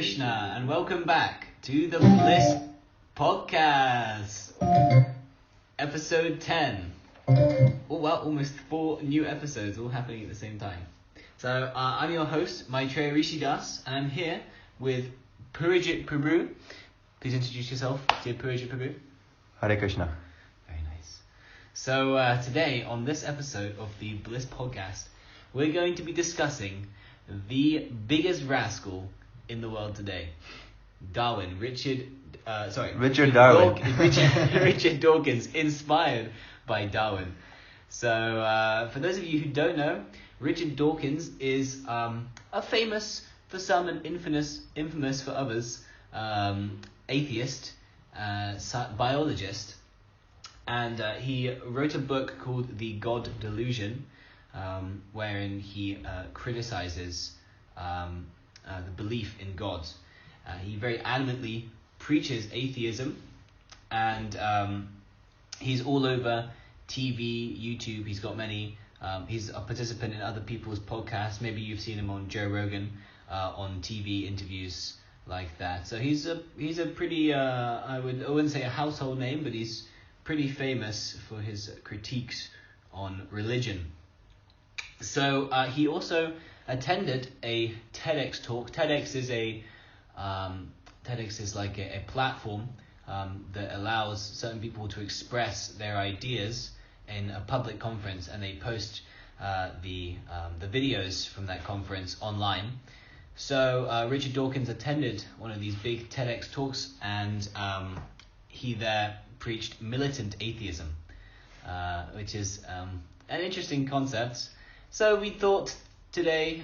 Krishna, and welcome back to the Bliss podcast, episode 10. Oh well, almost 4 new episodes all happening at the same time. So I'm your host, Maitreya Das, and I'm here with Purujit Prabhu. Please introduce yourself, dear Purujit Prabhu. Hare Krishna. Very nice. So today, on this episode of the Bliss podcast, we're going to be discussing the biggest rascal in the world today, Richard Dawkins, inspired by Darwin. So for those of you who don't know, Richard Dawkins is a famous for some and infamous for others atheist, biologist, and he wrote a book called The God Delusion, wherein he criticizes the belief in God. He very adamantly preaches atheism, and he's all over TV, YouTube. He's got many. He's a participant in other people's podcasts. Maybe you've seen him on Joe Rogan, on TV interviews like that. So he's a pretty I wouldn't say a household name, but he's pretty famous for his critiques on religion. So he also attended a TEDx talk. TEDx is like a platform that allows certain people to express their ideas in a public conference, and they post the videos from that conference online. So Richard Dawkins attended one of these big TEDx talks, and he there preached militant atheism, which is an interesting concept. So we thought today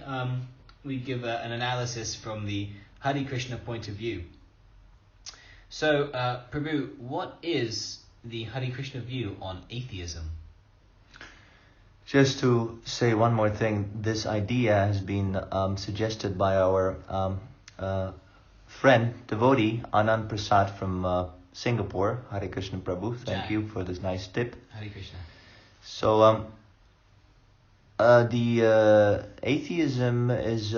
we'd give an analysis from the Hare Krishna point of view. So, Prabhu, what is the Hare Krishna view on atheism? Just to say one more thing, this idea has been suggested by our friend, devotee, Anand Prasad from Singapore. Hare Krishna Prabhu, thank you for this nice tip. Hare Krishna. So, the atheism is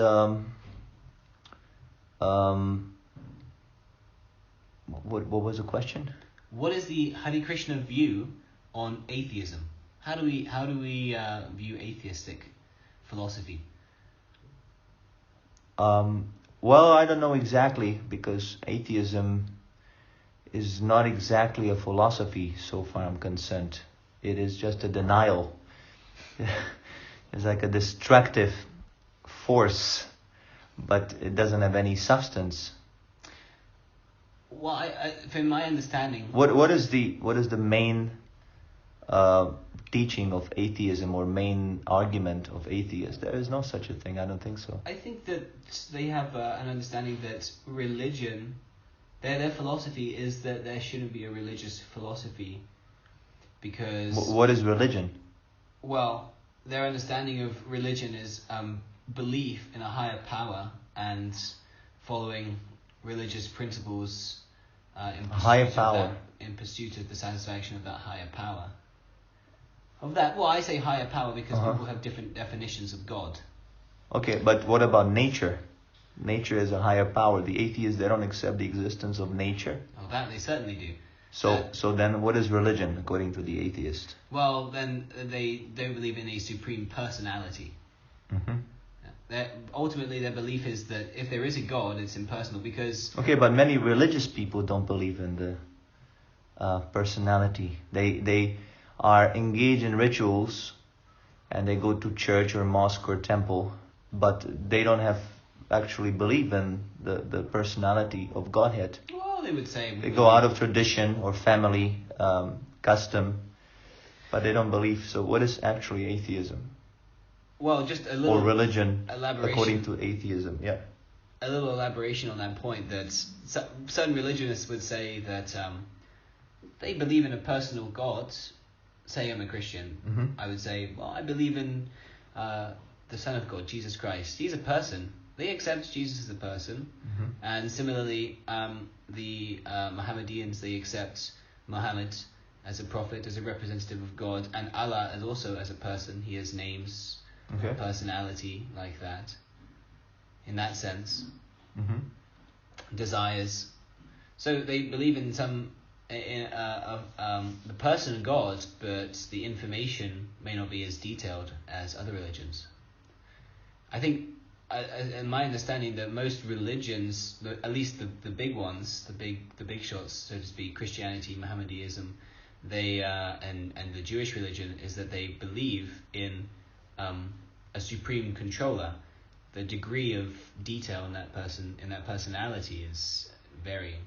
what was the question? What is the Hare Krishna view on atheism? How do we view atheistic philosophy? Well, I don't know exactly, because atheism is not exactly a philosophy so far I'm concerned. It is just a denial. It's like a destructive force, but it doesn't have any substance. Well, from my understanding, what is the main teaching of atheism, or main argument of atheists? There is no such a thing. I don't think so. I think that they have an understanding that religion, their philosophy is that there shouldn't be a religious philosophy, because What is religion? Well, their understanding of religion is belief in a higher power and following religious principles in pursuit of the satisfaction of that higher power. I say higher power because people have different definitions of God. Okay, but what about nature? Nature is a higher power. The atheists, they don't accept the existence of nature. Oh, that they certainly do. So then what is religion according to the atheist? Well, then they don't believe in a supreme personality. Mm-hmm. Ultimately, their belief is that if there is a God, it's impersonal, because... Okay, but many religious people don't believe in the personality. They are engaged in rituals, and they go to church or mosque or temple, but they don't actually believe in the personality of Godhead. Well, they would say... They go out of tradition or family custom, but they don't believe. So what is actually atheism? Well, just a little... Or religion, elaboration. according to atheism, yeah. A little elaboration on that point, that certain religionists would say that they believe in a personal God. Say I'm a Christian. Mm-hmm. I would say, well, I believe in the Son of God, Jesus Christ. He's a person. They accept Jesus as a person. Mm-hmm. And similarly, the Mohammedans, they accept Muhammad as a prophet, as a representative of God, and Allah as also as a person. He has names, Okay. personality, like that. In that sense. Mm-hmm. desires. So they believe in the person God, but the information may not be as detailed as other religions. I think, in my understanding, that most religions, at least the big ones, the big shots, so to speak, Christianity, Mohammedanism, they and the Jewish religion, is that they believe in a supreme controller. The degree of detail in that personality is varying.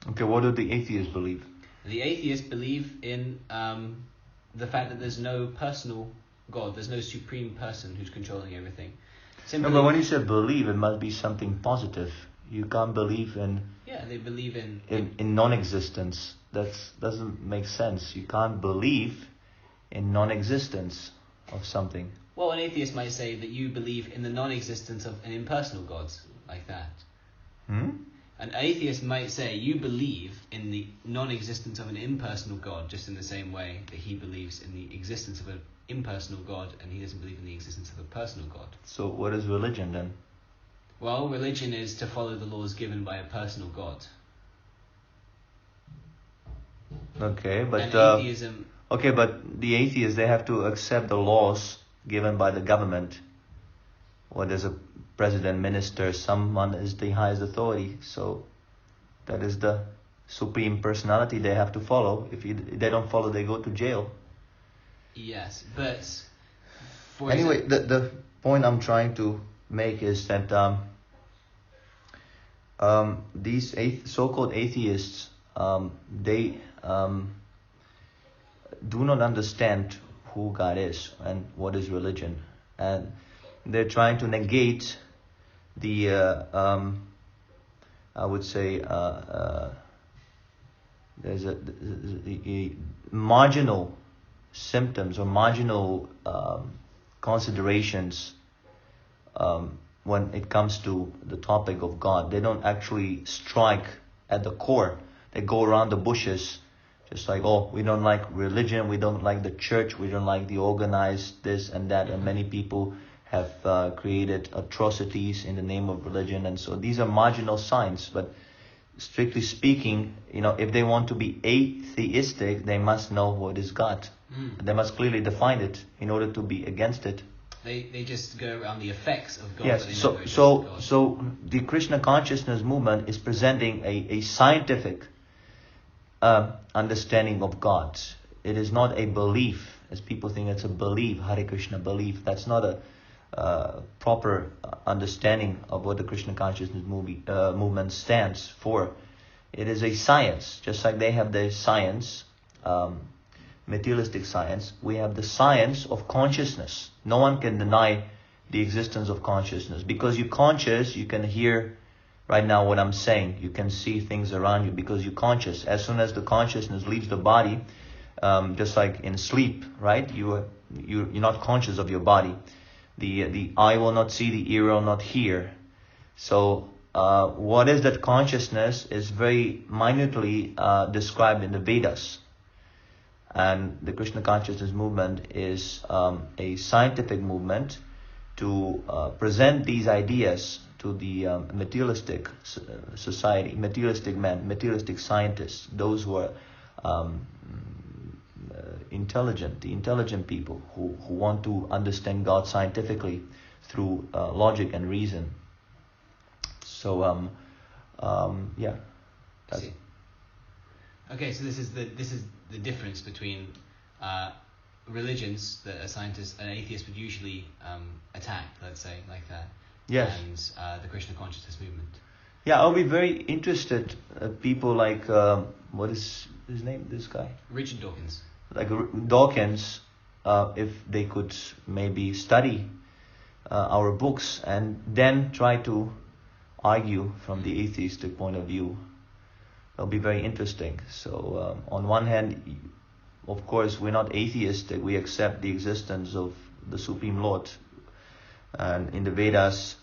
Okay, what do the atheists believe? The atheists believe in the fact that there's no personal God, there's no supreme person who's controlling everything. No, but when you say believe, it must be something positive. You can't believe in... Yeah, they believe in non-existence. That doesn't make sense. You can't believe in non-existence of something. Well, an atheist might say that you believe in the non-existence of an impersonal God, like that. An atheist might say you believe in the non-existence of an impersonal God, just in the same way that he believes in the existence of an impersonal God, and he doesn't believe in the existence of a personal God. So what is religion then? Well, religion is to follow the laws given by a personal God. Okay, but and atheism. Okay, but the atheists, they have to accept the laws given by the government. Or there's a president, minister, someone is the highest authority. So that is the supreme personality they have to follow. If they don't follow, they go to jail. Yes, but anyway, the point I'm trying to make is that these so-called atheists, they do not understand who God is and what is religion, and they're trying to negate the I would say there's a marginal symptoms or marginal considerations when it comes to the topic of God. They don't actually strike at the core. They go around the bushes, just like, oh, we don't like religion, we don't like the church, we don't like the organized this and that, and many people have created atrocities in the name of religion, and so these are marginal signs. But strictly speaking, if they want to be atheistic, they must know what is God. They must clearly define it in order to be against it. They just go around the effects of God. Yes. So the Krishna consciousness movement is presenting a scientific understanding of God. It is not a belief, as people think it's a belief, Hare Krishna belief. That's not a proper understanding of what the Krishna consciousness movement stands for. It is a science, just like they have their science, materialistic science. We have the science of consciousness. No one can deny the existence of consciousness. Because you're conscious, you can hear right now what I'm saying. You can see things around you because you're conscious. As soon as the consciousness leaves the body, just like in sleep, right? You're not conscious of your body. The eye will not see, the ear will not hear. So what is that consciousness is very minutely described in the Vedas. And the Krishna consciousness movement is a scientific movement to present these ideas to the materialistic society, materialistic men, materialistic scientists, those who are intelligent, the intelligent people who want to understand God scientifically through logic and reason. So yeah. That's okay, so this is the difference between religions that a scientist, an atheist would usually attack, let's say, like that. Yes. And the Krishna consciousness movement. Yeah, I'll be very interested. People like what is his name? This guy. Richard Dawkins. Like Dawkins, if they could maybe study our books and then try to argue from the atheistic point of view, it'll be very interesting. So on one hand, of course, we're not atheistic. We accept the existence of the Supreme Lord. And in the Vedas,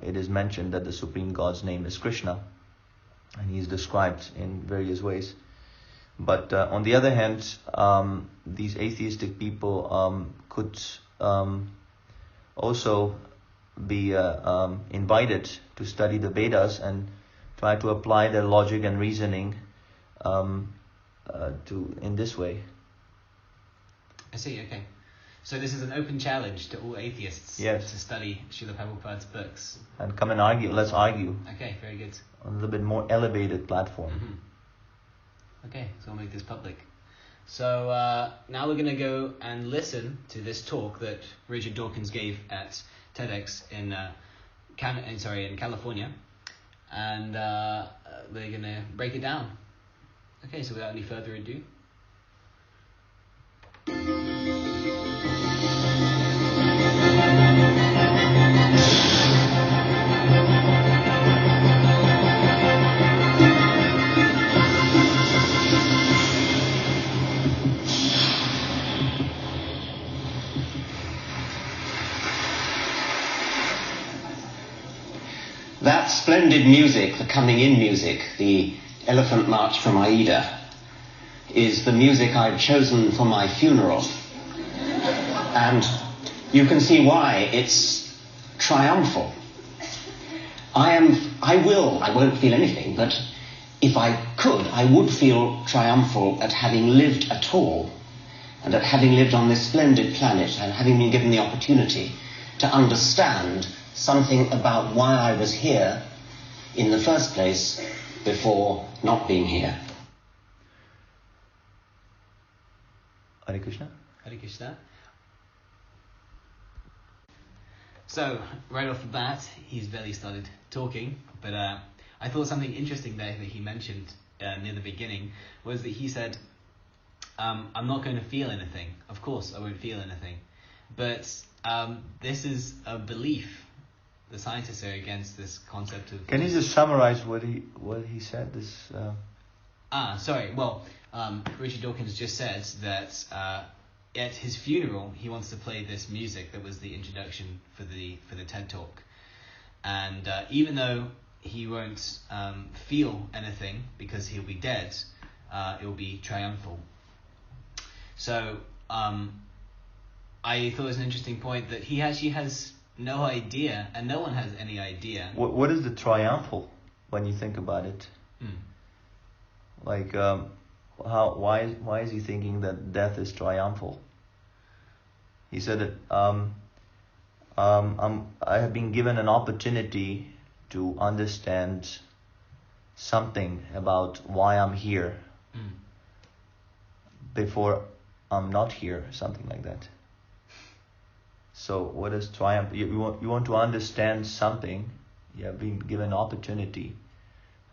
it is mentioned that the Supreme God's name is Krishna. And he is described in various ways. But on the other hand, these atheistic people could also be invited to study the Vedas and try to apply their logic and reasoning to in this way. I see. Okay, so this is an open challenge to all atheists. Yes. To study Srila Prabhupada's books. And come and argue. Let's argue Okay, very good. on a little bit more elevated platform. Mm-hmm. Okay, so I'll make this public. So now we're going to go and listen to this talk that Richard Dawkins gave at TEDx in California, and we're going to break it down. Okay, so without any further ado. That splendid music, the coming in music, the Elephant March from Aida, is the music I've chosen for my funeral. And you can see why it's triumphal. I won't feel anything, but if I could, I would feel triumphal at having lived at all, and at having lived on this splendid planet, and having been given the opportunity to understand something about why I was here in the first place before not being here. Hare Krishna. Hare Krishna. So, right off the bat, he's barely started talking, but I thought something interesting there that he mentioned near the beginning was that he said, I'm not going to feel anything. Of course, I won't feel anything. But this is a belief. The scientists are against this concept of... Can you just summarize what he said? This. Sorry. Well, Richard Dawkins just said that at his funeral he wants to play this music that was the introduction for the TED Talk, and even though he won't feel anything because he'll be dead, it will be triumphal. So I thought it was an interesting point that he actually has no idea, and no one has any idea. What is the triumphal when you think about it? Like, why is he thinking that death is triumphal? He said that I have been given an opportunity to understand something about why I'm here before I'm not here, something like that. So what is triumph? You want to understand something. You have been given opportunity,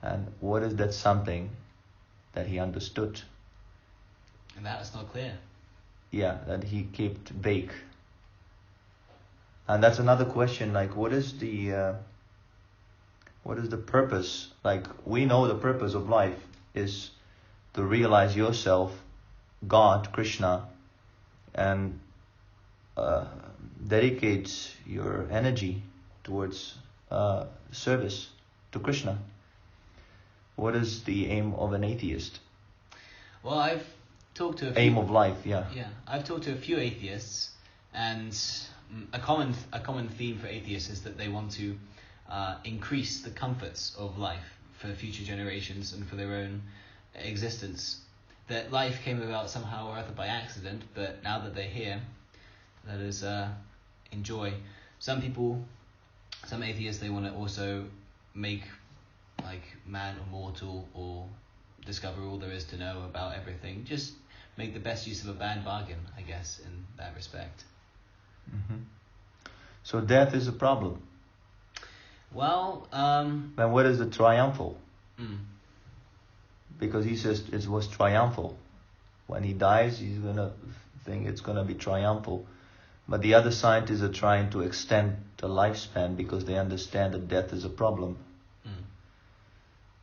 and what is that something that he understood? And that was not clear. Yeah, that he kept vague. And that's another question. Like, what is the purpose? Like, we know the purpose of life is to realize yourself, God, Krishna, and dedicate your energy towards service to Krishna. What is the aim of an atheist? Well, I've talked to a few... Aim of life, yeah. Yeah, I've talked to a few atheists, and a common theme for atheists is that they want to increase the comforts of life for future generations and for their own existence. That life came about somehow or other by accident, but now that they're here, let us enjoy. Some atheists, they want to also make like man immortal or discover all there is to know about everything. Just make the best use of a bad bargain, I guess, in that respect. Mm-hmm. So death is a problem. Well, then what is the triumphal? Because he says it was triumphal. When he dies, he's gonna think it's gonna be triumphal. But the other scientists are trying to extend the lifespan because they understand that death is a problem.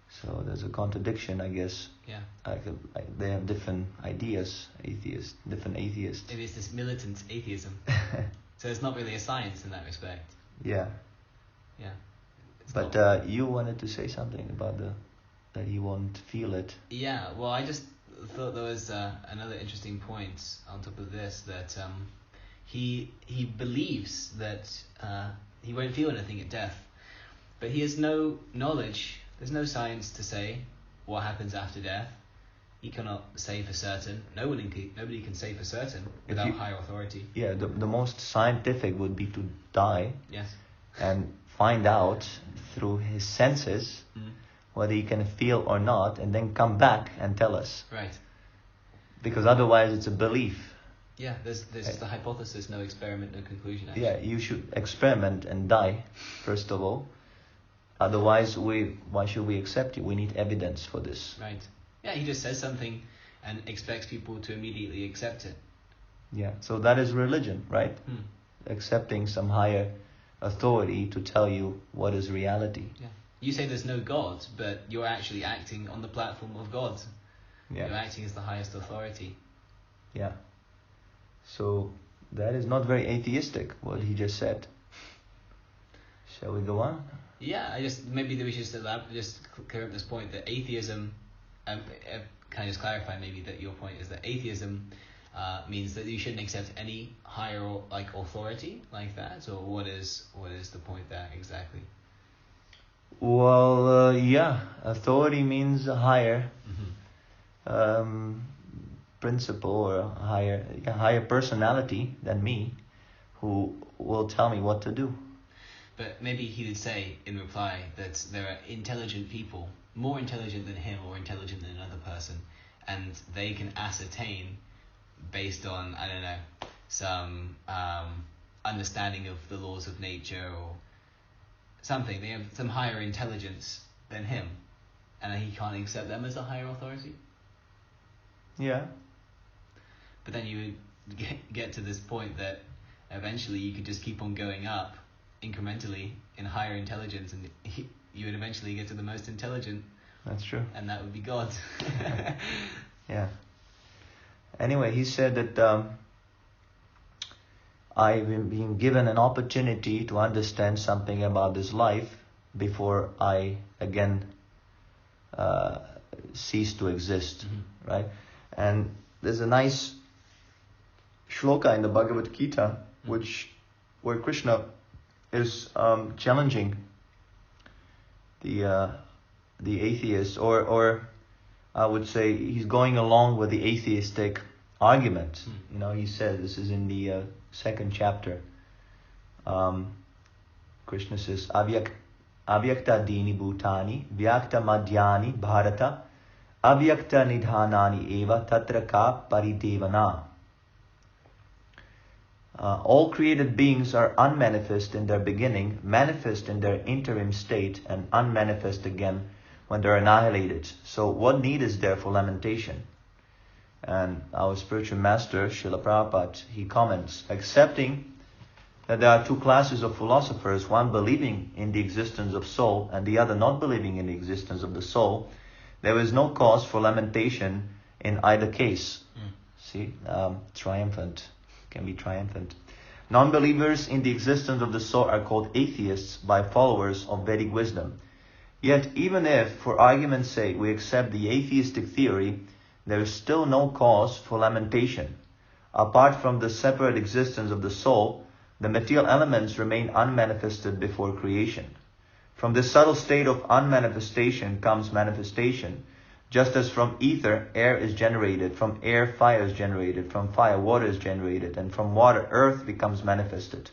So there's a contradiction, I guess. Yeah. They have different ideas, different atheists. It is this militant atheism. So it's not really a science in that respect. Yeah. Yeah. But you wanted to say something about that he won't feel it. Yeah, well, I just thought there was another interesting point on top of this, that he believes that he won't feel anything at death, but he has no knowledge. There's no science to say what happens after death. He cannot say for certain. Nobody can say for certain without higher authority. Yeah, the most scientific would be to die. Yes. And find out through his senses whether he can feel or not, and then come back and tell us. Right. Because otherwise it's a belief. Yeah, there's just a hypothesis, no experiment, no conclusion. Actually. Yeah, you should experiment and die, first of all. Otherwise, why should we accept you? We need evidence for this. Right. Yeah, he just says something and expects people to immediately accept it. Yeah, so that is religion, right? Accepting some higher authority to tell you what is reality. Yeah. You say there's no God, but you're actually acting on the platform of God. Yeah. You're acting as the highest authority. Yeah. So that is not very atheistic, what he just said. Shall we go on? Yeah, maybe we should just clear up this point that atheism. Can I just clarify maybe that your point is that atheism means that you shouldn't accept any higher authority like that, or what is the point there exactly? Well, yeah, authority means a higher principle or a higher personality than me, who will tell me what to do. But maybe he would say in reply that there are intelligent people, more intelligent than him or intelligent than another person, and they can ascertain based on, I don't know, some understanding of the laws of nature or something. They have some higher intelligence than him, and he can't accept them as a higher authority. Yeah. But then you would get to this point that eventually you could just keep on going up incrementally in higher intelligence, and you would eventually get to the most intelligent. That's true. And that would be God. Yeah. Anyway, he said that I've been given an opportunity to understand something about this life before I again cease to exist, right? And there's a nice shloka in the Bhagavad Gita, where Krishna is challenging the atheist, or I would say he's going along with the atheistic argument. You know, he said, this is in the second chapter. Krishna says, avyakta dini bhutani vyakta madhyani bharata avyakta nidhanani eva tatra ka paridevana. All created beings are unmanifest in their beginning, manifest in their interim state, and unmanifest again when they are annihilated. So what need is there for lamentation? And our spiritual master, Srila Prabhupada, he comments, accepting that there are two classes of philosophers, one believing in the existence of soul and the other not believing in the existence of the soul, there is no cause for lamentation in either case. See, triumphant. Can be triumphant. Non-believers in the existence of the soul are called atheists by followers of Vedic wisdom. Yet even if, for argument's sake, we accept the atheistic theory, there is still no cause for lamentation. Apart from the separate existence of the soul, the material elements remain unmanifested before creation. From this subtle state of unmanifestation comes manifestation. Just as from ether, air is generated, from air, fire is generated, from fire, water is generated, and from water, earth becomes manifested.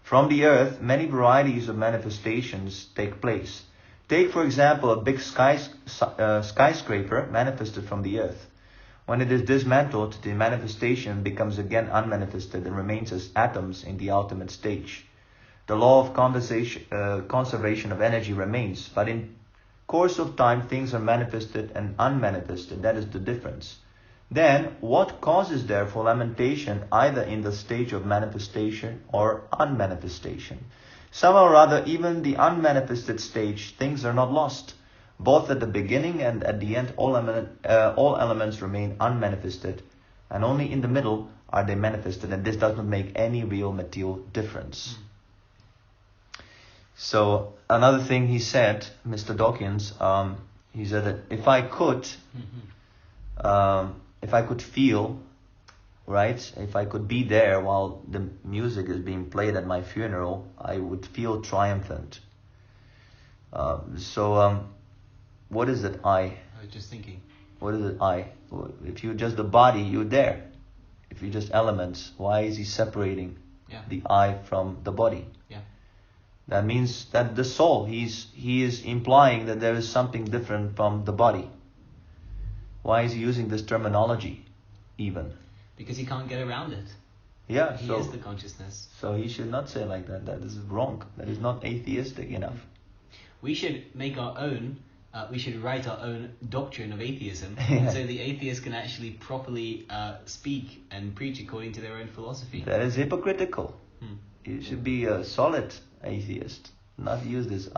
From the earth, many varieties of manifestations take place. Take, for example, a big skyscraper manifested from the earth. When it is dismantled, the manifestation becomes again unmanifested and remains as atoms in the ultimate stage. The law of conservation of energy remains, but in course of time things are manifested and unmanifested. That is the difference. Then what cause is there for lamentation either in the stage of manifestation or unmanifestation? Somehow or other, even the unmanifested stage, things are not lost. Both at the beginning and at the end, all elements remain unmanifested, and only in the middle are they manifested, and this does not make any real material difference. So another thing he said, Mr. Dawkins, he said that if I could feel right? If I could be there while the music is being played at my funeral, I would feel triumphant. What is it I? I was just thinking. What is it I? If you're just the body, you're there. If you're just elements, why is he separating the I from the body? Yeah. That means that the soul, he is implying that there is something different from the body. Why is he using this terminology even? Because he can't get around it. Yeah, He is the consciousness. So he should not say like that. That is wrong. That is not atheistic enough. We should make our own, we should write our own doctrine of atheism, Yeah. so the atheists can actually properly speak and preach according to their own philosophy. That is hypocritical. Hmm. You should be a solid atheist. Not use this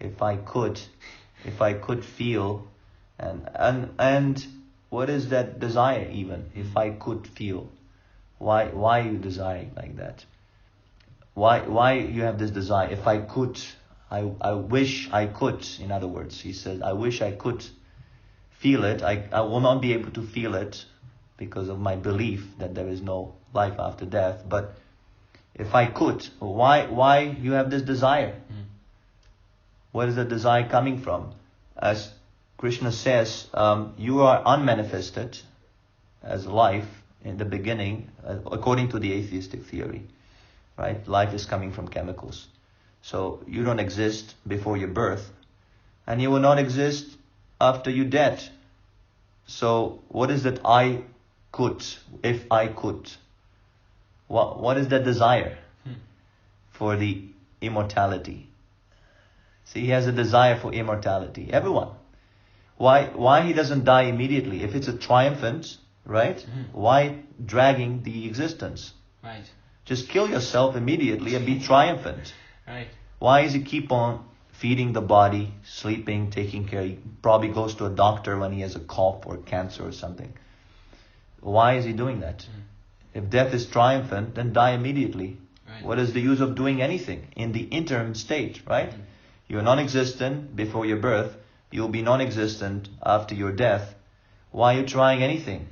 if I could feel, and what is that desire even? If I could feel, why you desiring like that? Why you have this desire? If I could, I wish I could. In other words, he says, I wish I could feel it. I will not be able to feel it because of my belief that there is no life after death. But if I could, why you have this desire? Where is the desire coming from? As Krishna says, you are unmanifested as life in the beginning, according to the atheistic theory. Right? Life is coming from chemicals. So you don't exist before your birth, and you will not exist after you're dead. So what is that I could, if I could? What is that desire for the immortality? See, he has a desire for immortality. Everyone. Why he doesn't die immediately? If it's a triumphant, right? Why dragging the existence? Right. Just kill yourself immediately and be triumphant. Right. Why does he keep on feeding the body, sleeping, taking care? He probably goes to a doctor when he has a cough or cancer or something. Why is he doing that? If death is triumphant, then die immediately. Right. What is the use of doing anything in the interim state, right? You're non-existent before your birth. You'll be non-existent after your death. Why are you trying anything?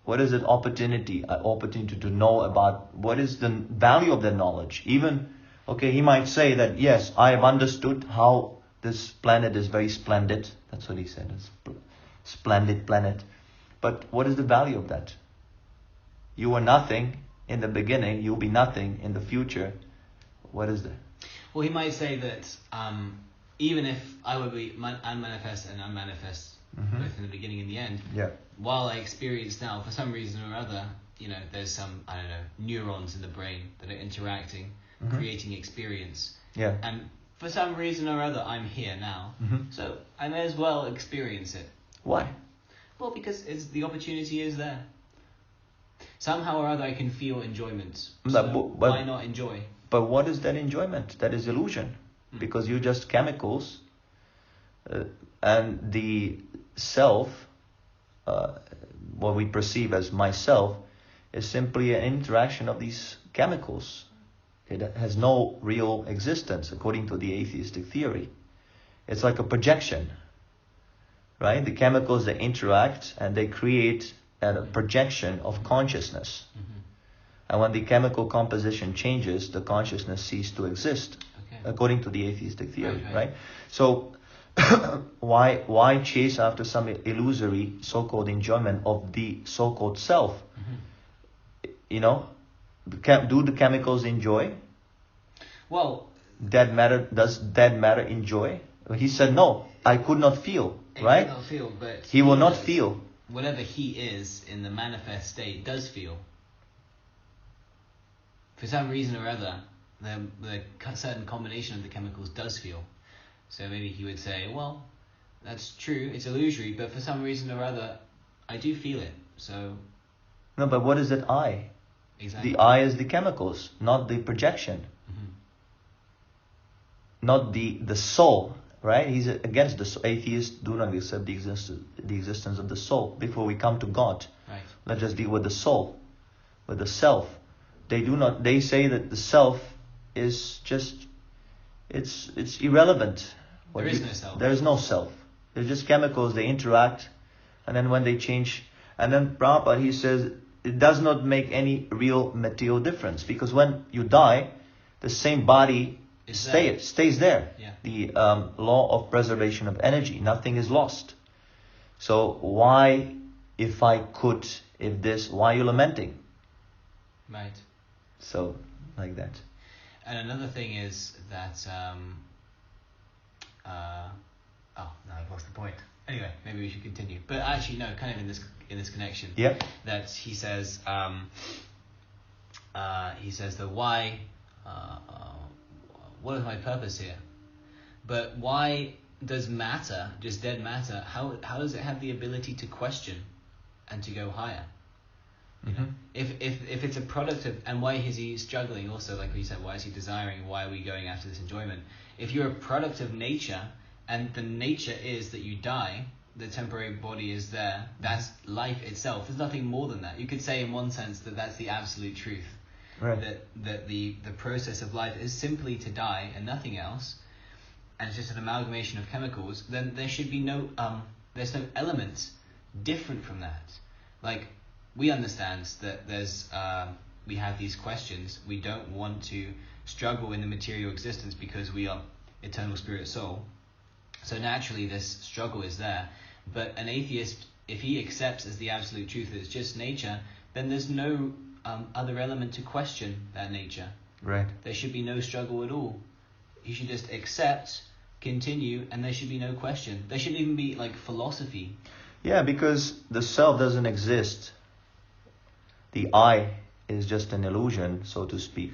What is an opportunity? An opportunity to know about what is the value of the knowledge. Even, okay, he might say that, yes, I have understood how this planet is very splendid. That's what he said. It's splendid planet. But what is the value of that? You were nothing in the beginning. You'll be nothing in the future. What is that? Well, he might say that even if I would be unmanifest and unmanifest, both in the beginning and the end, while I experience now, for some reason or other, there's some, neurons in the brain that are interacting, creating experience. Yeah. And for some reason or other, I'm here now. So I may as well experience it. Why? Well, because the opportunity is there. Somehow or other, I can feel enjoyment. So why not enjoy? But what is that enjoyment? That is illusion. Because you're just chemicals. And the self, what we perceive as myself, is simply an interaction of these chemicals. It has no real existence according to the atheistic theory. It's like a projection. Right? The chemicals, they interact and they create a projection of consciousness. And when the chemical composition changes, the consciousness ceases to exist, according to the atheistic theory, right? So, why chase after some illusory so-called enjoyment of the so-called self? Do the chemicals enjoy? Well, does dead matter enjoy? He said, no, I could not feel, right? He cannot feel, but he will not feel. Whatever he is in the manifest state does feel. For some reason or other, the certain combination of the chemicals does feel. So maybe he would say, well, that's true, it's illusory, but for some reason or other, I do feel it. So. No, but what is that I? Exactly. The I is the chemicals, not the projection. Not the soul, right? He's against the soul. Atheists do not accept the existence of the soul. Before we come to God, right. Let's just deal with the soul, with the self. They say that the self is just, it's irrelevant. There is no self. There is no self. They're just chemicals, they interact, and then when they change, and then Prabhupada, he says, it does not make any real material difference, because when you die, the same body stays there. Yeah. The law of preservation of energy, nothing is lost. So why, why are you lamenting? Right. So, like that. And another thing is that, no, I've lost the point. Anyway, maybe we should continue. But actually, no, kind of in this connection. Yeah. That he says that why, what is my purpose here? But why does matter, just dead matter, how does it have the ability to question and to go higher? You know, if it's a product of, and why is he struggling also, like we said, why is he desiring, why are we going after this enjoyment? If you're a product of nature, and the nature is that you die, the temporary body is there, that's life itself. There's nothing more than that. You could say in one sense that that's the absolute truth. Right. That the process of life is simply to die and nothing else, and it's just an amalgamation of chemicals, then there should be there's no element different from that. Like, we understand that we have these questions. We don't want to struggle in the material existence because we are eternal spirit soul. So naturally this struggle is there. But an atheist, if he accepts as the absolute truth that it's just nature, then there's no other element to question that nature. Right. There should be no struggle at all. He should just accept, continue, and there should be no question. There shouldn't even be like philosophy. Yeah, because the self doesn't exist. The I is just an illusion, so to speak.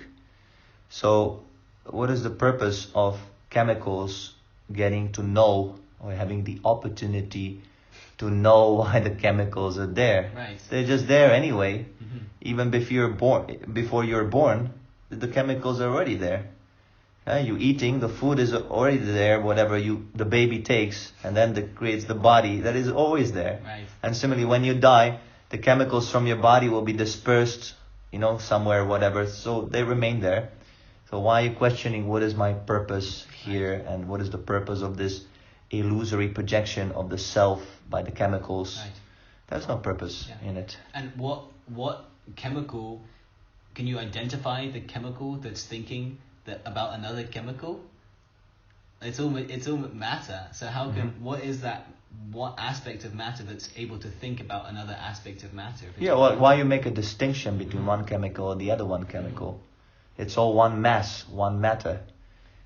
So what is the purpose of chemicals getting to know, or having the opportunity to know why the chemicals are there? Right. They're just there anyway. Even before you're born, the chemicals are already there. You eating, the food is already there, whatever the baby takes, and then that creates the body that is always there. Right. And similarly, when you die, the chemicals from your body will be dispersed, somewhere, whatever, so they remain there. So why are you questioning what is my purpose here, and what is the purpose of this illusory projection of the self by the chemicals? Right. There's no purpose in it. And what chemical, can you identify the chemical that's thinking about another chemical? It's all matter. So how can what is that? What aspect of matter that's able to think about another aspect of matter? Why you make a distinction between one chemical and the other one chemical? It's all one mass, one matter.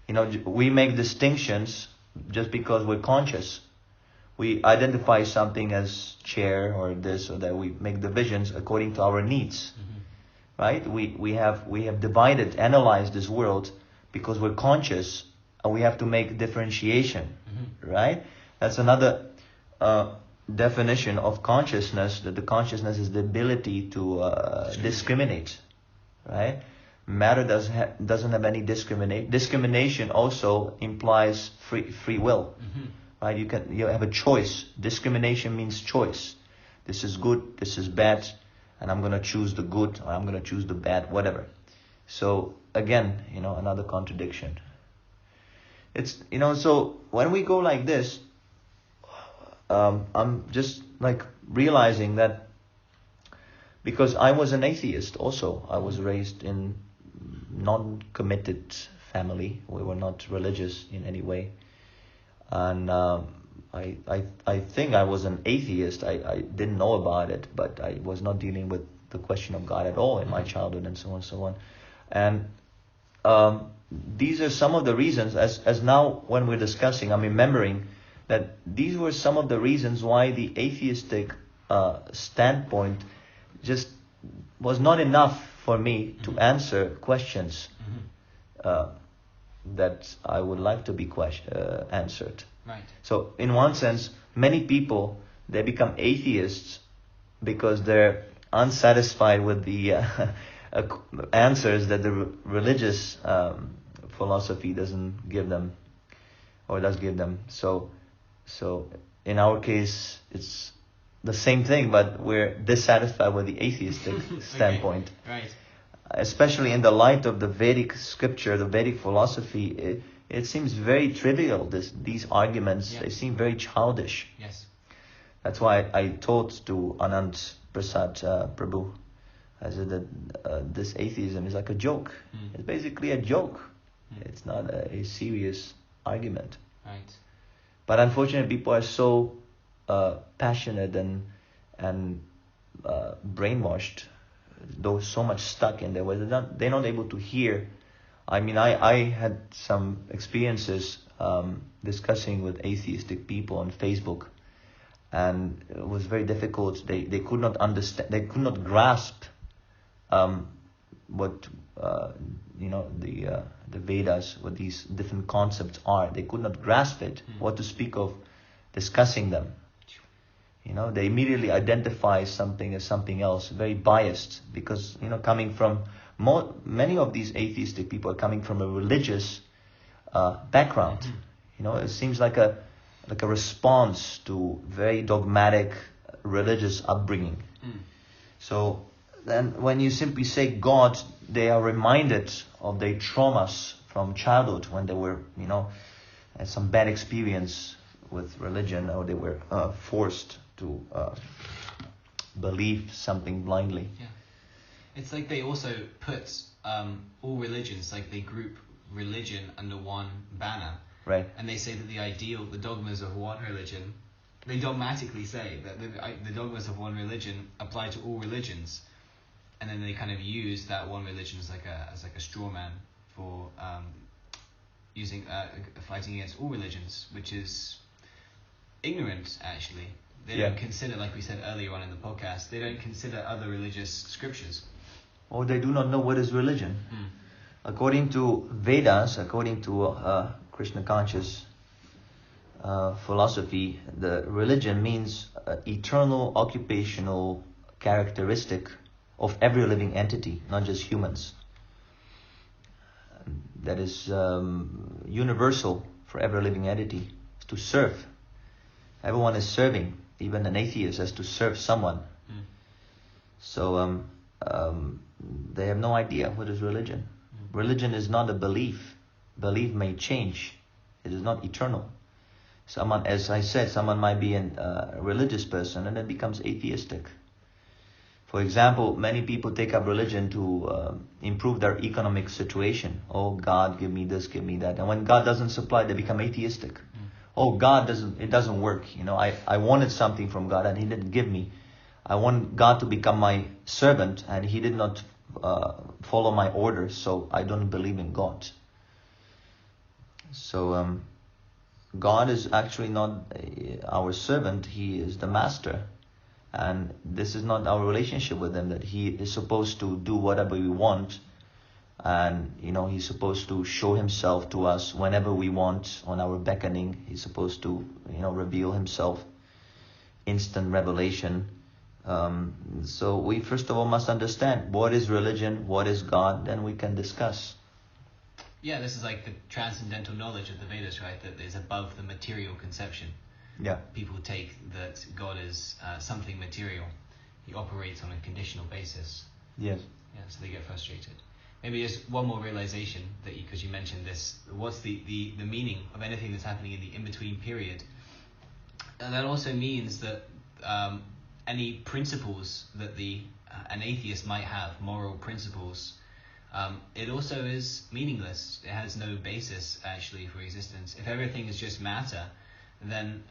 We make distinctions just because we're conscious. We identify something as chair or this or that. We make divisions according to our needs. Right? We have divided, analyzed this world because we're conscious, and we have to make differentiation. Right? That's another definition of consciousness, that the consciousness is the ability to discriminate. Right? Matter doesn't have any discrimination. Discrimination also implies free will. Right? You have a choice. Discrimination means choice. This is good, this is bad, and I'm going to choose the good, or I'm going to choose the bad, whatever. So again, another contradiction. It's so when we go like this, I'm just like realizing that, because I was an atheist also. I was raised in non-committed family. We were not religious in any way, and I think I was an atheist. I didn't know about it, but I was not dealing with the question of God at all in my childhood, and so on and so on. And these are some of the reasons, as now when we're discussing, I'm remembering that these were some of the reasons why the atheistic standpoint just was not enough for me to answer questions that I would like to be answered. Right. So in one sense, many people, they become atheists because they're unsatisfied with the answers that the religious philosophy doesn't give them, or does give them. So in our case, it's the same thing, but we're dissatisfied with the atheistic standpoint. Okay. Right. Especially in the light of the Vedic scripture, the Vedic philosophy, it seems very trivial. These arguments, they seem very childish. Yes. That's why I told to Anand Prasad Prabhu I said that this atheism is like a joke. It's basically a joke. It's not a serious argument. Right. But unfortunately, people are so passionate and brainwashed, though so much stuck in their ways. They're not able to hear. I mean, I had some experiences discussing with atheistic people on Facebook, and it was very difficult. They could not understand. They could not grasp what the Vedas, what these different concepts are. They could not grasp it. What to speak of discussing them. They immediately identify something as something else, very biased, because coming from many of these atheistic people are coming from a religious background. It seems like a response to very dogmatic religious upbringing. So then when you simply say God, they are reminded of their traumas from childhood when they were, had some bad experience with religion, or they were forced to believe something blindly. Yeah. It's like they also put all religions, like they group religion under one banner. Right. And they say that the dogmas of one religion, they dogmatically say that the dogmas of one religion apply to all religions. And then they kind of use that one religion as like a straw man for fighting against all religions, which is ignorant, actually. They don't consider, like we said earlier on in the podcast, they don't consider other religious scriptures. Or they do not know what is religion. According to Vedas, according to Krishna conscious philosophy, the religion means eternal occupational characteristic of every living entity, not just humans. That is universal for every living entity, is to serve. Everyone is serving. Even an atheist has to serve someone. So they have no idea what is religion. Religion is not a belief. Belief may change. It is not eternal. Someone, as I said, someone might be a religious person and then becomes atheistic. For example, many people take up religion to improve their economic situation. Oh, God, give me this, give me that. And when God doesn't supply, they become atheistic. Oh, God it doesn't work. I wanted something from God and He didn't give me. I want God to become my servant and He did not follow my orders, so I don't believe in God. So God is actually not our servant, He is the master. And this is not our relationship with Him, that He is supposed to do whatever we want. And, He's supposed to show Himself to us whenever we want, on our beckoning. He's supposed to, reveal Himself. Instant revelation. So we first of all must understand what is religion, what is God, then we can discuss. Yeah, this is like the transcendental knowledge of the Vedas, right? That is above the material conception. Yeah. People take that God is something material. He operates on a conditional basis. Yes. Yeah, so they get frustrated. Maybe just one more realization that because you mentioned this, what's the meaning of anything that's happening in the in-between period? And that also means that any principles that an atheist might have, moral principles, it also is meaningless. It has no basis actually for existence. If everything is just matter, then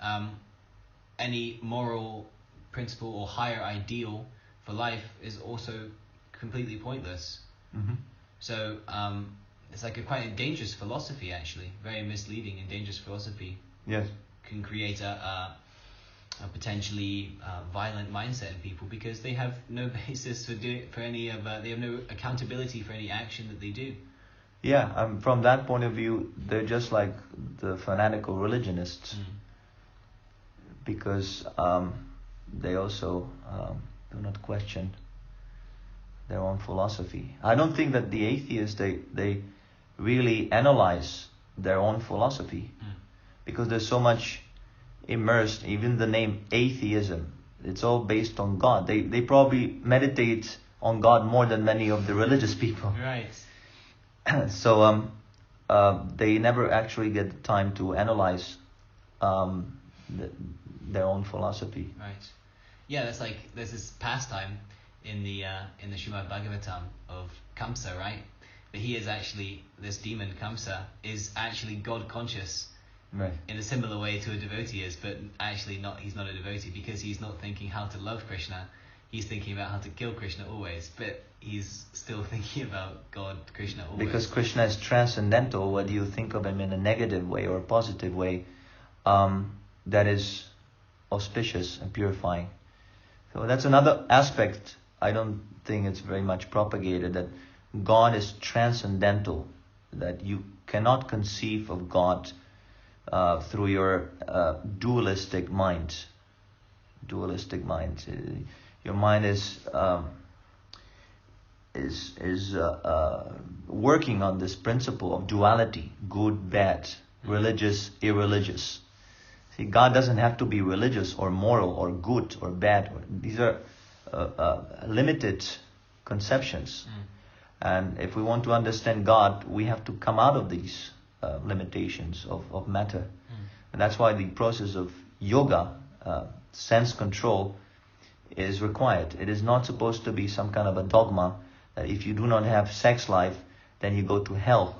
any moral principle or higher ideal for life is also completely pointless. So it's like quite a dangerous philosophy, actually, very misleading and dangerous philosophy. Yes. Can create a potentially violent mindset in people because they have no basis for any of they have no accountability for any action that they do. Yeah, from that point of view, they're just like the fanatical religionists, because they also do not question their own philosophy. I don't think that the atheists, they really analyze their own philosophy, because there's so much immersed. Even the name atheism, it's all based on God. They probably meditate on God more than many of the religious people. Right. So they never actually get the time to analyze their own philosophy. Right. Yeah, that's like there's this pastime in the Srimad Bhagavatam of Kamsa, right? But he is actually, this demon Kamsa is actually God conscious, Right. in a similar way to a devotee is, but actually not. He's not a devotee because he's not thinking how to love Krishna. He's thinking about how to kill Krishna always, but he's still thinking about God, Krishna always. Because Krishna is transcendental, whether you think of him in a negative way or a positive way, that is auspicious and purifying. So that's another aspect. I don't think it's very much propagated, that God is transcendental, that you cannot conceive of God through your dualistic mind. Dualistic mind. Your mind is working on this principle of duality: good, bad, religious, irreligious. See, God doesn't have to be religious or moral or good or bad. These are limited conceptions. And if we want to understand God, we have to come out of these limitations of matter. And that's why the process of yoga, sense control, is required. It is not supposed to be some kind of a dogma that if you do not have sex life, then you go to hell.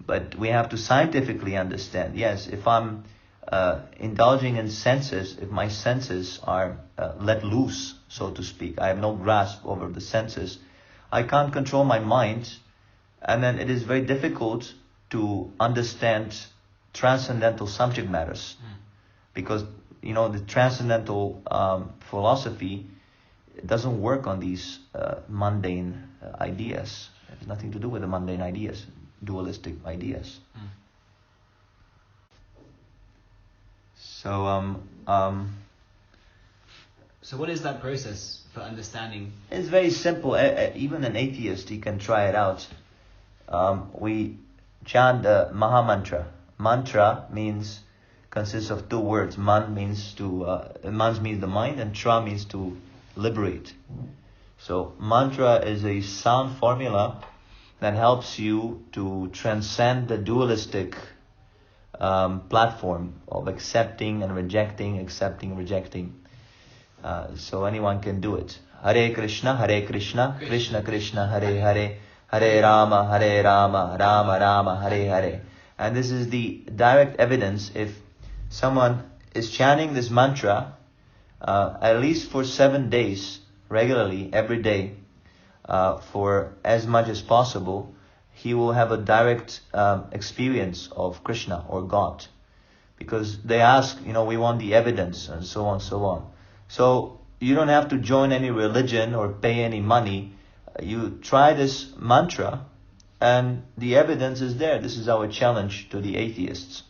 But we have to scientifically understand, yes, if I'm indulging in senses, if my senses are let loose, so to speak, I have no grasp over the senses, I can't control my mind, and then it is very difficult to understand transcendental subject matters. Because, you know, the transcendental philosophy doesn't work on these mundane ideas. It has nothing to do with the mundane ideas, dualistic ideas. So, So what is that process for understanding? it's very simple. Even an atheist, he can try it out. We chant the Maha Mantra. Mantra consists of two words. Man means means the mind, and tra means to liberate. So mantra is a sound formula that helps you to transcend the dualistic platform of accepting and rejecting, so anyone can do it. Hare Krishna, Krishna Krishna, Hare Hare, Hare Rama, Rama Rama, Hare Hare. And this is the direct evidence. If someone is chanting this mantra at least for 7 days, regularly, every day, for as much as possible, he will have a direct experience of Krishna or God. Because they ask, we want the evidence, and so on, so on. So you don't have to join any religion or pay any money. You try this mantra, and the evidence is there. This is our challenge to the atheists.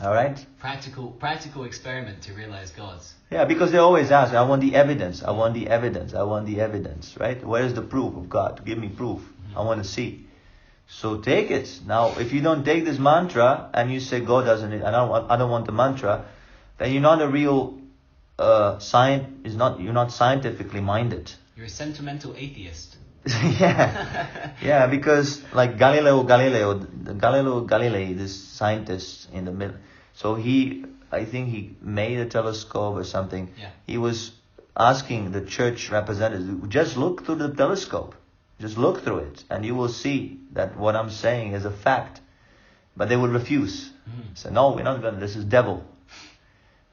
All right? Practical experiment to realize God's. Yeah, because they always ask, I want the evidence, right? Where is the proof of God? Give me proof. I want to see. So take it. Now, if you don't take this mantra and you say God doesn't, I don't want the mantra, then you're not a real you're not scientifically minded. You're a sentimental atheist. yeah, because like Galileo Galilei, this scientist in the middle, so I think he made a telescope or something. Yeah. He was asking the church representatives, just look through the telescope, just look through it, and you will see that what I'm saying is a fact. But they would refuse. Say, no, we're not going to, this is devil.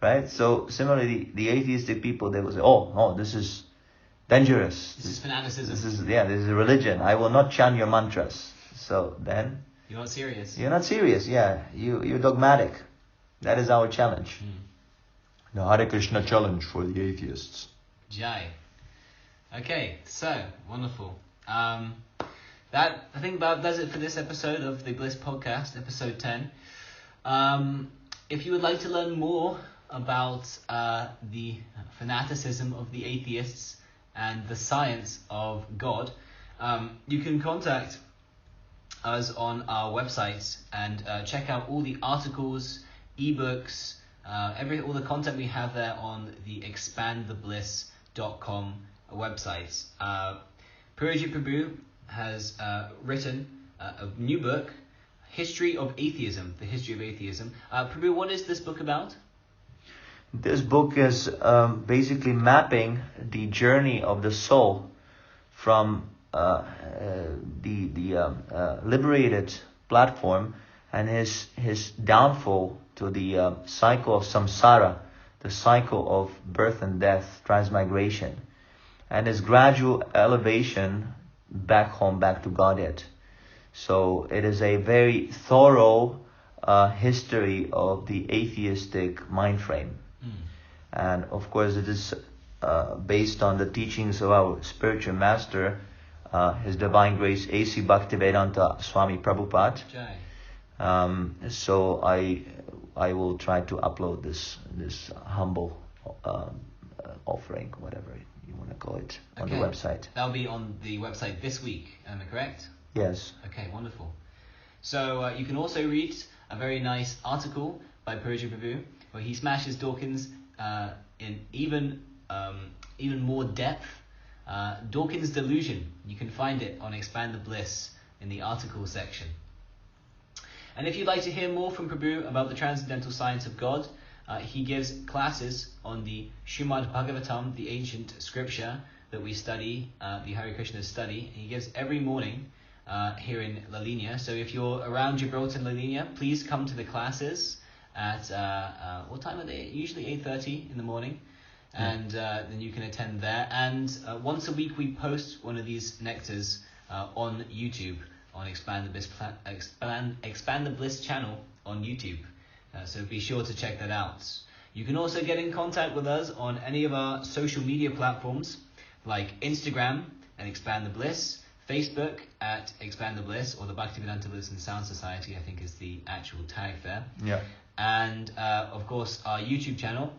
Right? So similarly, the atheistic people, they will say, oh, no, this is dangerous. This is fanaticism. This is a religion. I will not chant your mantras. So then... You're not serious. You're not serious, yeah. You're dogmatic. That is our challenge. The Hare Krishna challenge for the atheists. Jai. Okay, so, wonderful. I think that does it for this episode of the Bliss Podcast, episode 10. If you would like to learn more about the fanaticism of the atheists and the science of God, you can contact us on our website and check out all the articles, ebooks, all the content we have there on the expandthebliss.com website. Purujit Prabhu has written a new book, History of Atheism, The History of Atheism. Prabhu, what is this book about? This book is basically mapping the journey of the soul from the liberated platform and his downfall to the cycle of samsara, the cycle of birth and death, transmigration, and his gradual elevation back home, back to Godhead. So it is a very thorough history of the atheistic mind frame. And of course it is based on the teachings of our spiritual master, His Divine Grace A.C. Bhaktivedanta Swami Prabhupada. So I will try to upload this humble offering, whatever you want to call it, on the website. That'll be on the website this week, am I correct? Yes. Okay, wonderful. So you can also read a very nice article by Purujit Prabhu where he smashes Dawkins in even more depth. Dawkins Delusion. You can find it on Expand the Bliss in the article section. And if you'd like to hear more from Prabhu about the transcendental science of God, he gives classes on the Srimad Bhagavatam, the ancient scripture that we study, the Hare Krishna study. He gives every morning here in La Linea. So if you're around Gibraltar and La Linea, please come to the classes at, what time are they? Usually 8:30 in the morning. And then you can attend there. And once a week we post one of these nectars on YouTube, on Expand the Bliss channel on YouTube. So be sure to check that out. You can also get in contact with us on any of our social media platforms like Instagram and Expand the Bliss, Facebook at Expand the Bliss, or the Bhaktivedanta Bliss and Sound Society, I think is the actual tag there. Yeah. And of course our YouTube channel,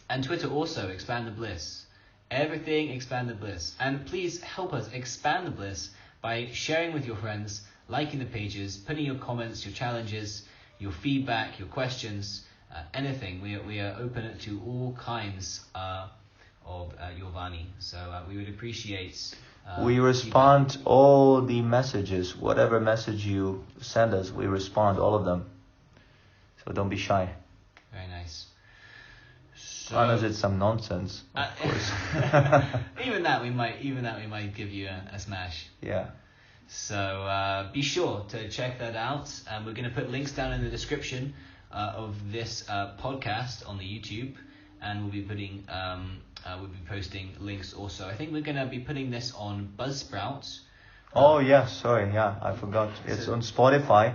and Twitter also, Expand the Bliss. Everything Expand the Bliss. And please help us expand the bliss by sharing with your friends, liking the pages, putting your comments, your challenges, your feedback, your questions, anything. We are open to all kinds of your Vani. So we would appreciate... we respond feedback. All the messages, whatever message you send us, we respond all of them. So don't be shy. Very nice. So, unless it's some nonsense, of course. even that we might give you a smash. Yeah. So be sure to check that out. We're going to put links down in the description of this podcast on the YouTube, and we'll be posting links also. I think we're going to be putting this on Buzzsprout. Oh yeah, sorry, yeah, I forgot. It's on Spotify.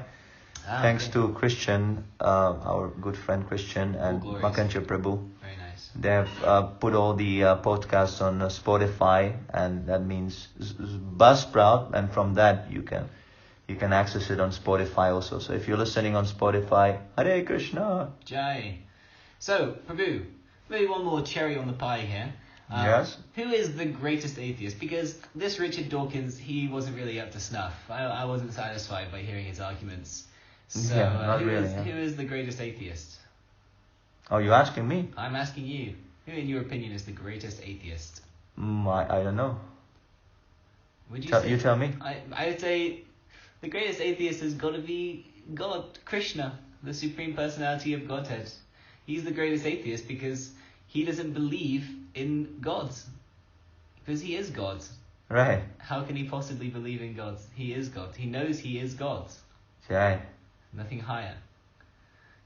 Thanks to Christian, our good friend Christian and Makancha Prabhu. Very nice. They have put all the podcasts on Spotify, and that means Buzzsprout, and from that you can access it on Spotify also. So if you're listening on Spotify, Hare Krishna. Jai. So Prabhu, maybe one more cherry on the pie here. Yes. Who is the greatest atheist? Because this Richard Dawkins, he wasn't really up to snuff. I wasn't satisfied by hearing his arguments. So, who is the greatest atheist? Oh, you're asking me? I'm asking you. Who, in your opinion, is the greatest atheist? I don't know. Would you You tell me. I would say the greatest atheist has got to be God, Krishna, the Supreme Personality of Godhead. He's the greatest atheist because he doesn't believe in God. Because he is God. Right. How can he possibly believe in God? He is God. He knows he is God. Jai. Nothing higher.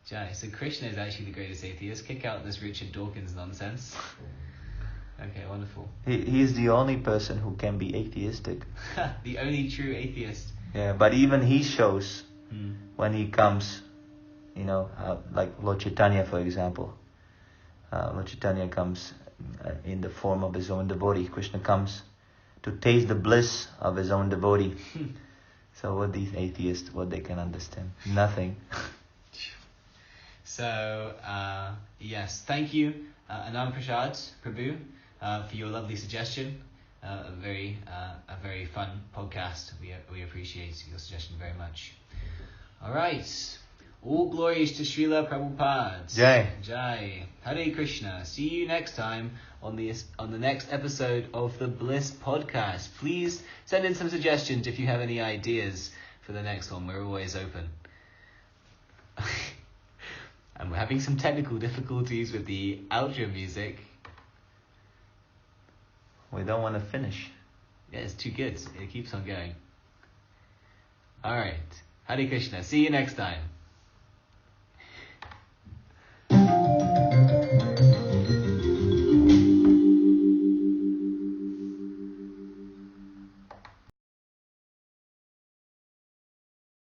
Jai. So Krishna is actually the greatest atheist. Kick out this Richard Dawkins nonsense. Okay, wonderful. He's the only person who can be atheistic. The only true atheist. Yeah, but even he shows when he comes, like Lord Chaitanya, for example. Lord Chaitanya comes in the form of his own devotee. Krishna comes to taste the bliss of his own devotee. So what these atheists, what they can understand? Nothing. So, yes, thank you, Anand Prasad, Prabhu, for your lovely suggestion. A very fun podcast. We appreciate your suggestion very much. All right. All glories to Srila Prabhupada. Jai. Jai. Hare Krishna. See you next time on the next episode of the Bliss podcast. Please send in some suggestions if you have any ideas for the next one. We're always open. And we're having some technical difficulties with the outro music. We don't want to finish. Yeah, it's too good. It keeps on going. Alright. Hare Krishna. See you next time.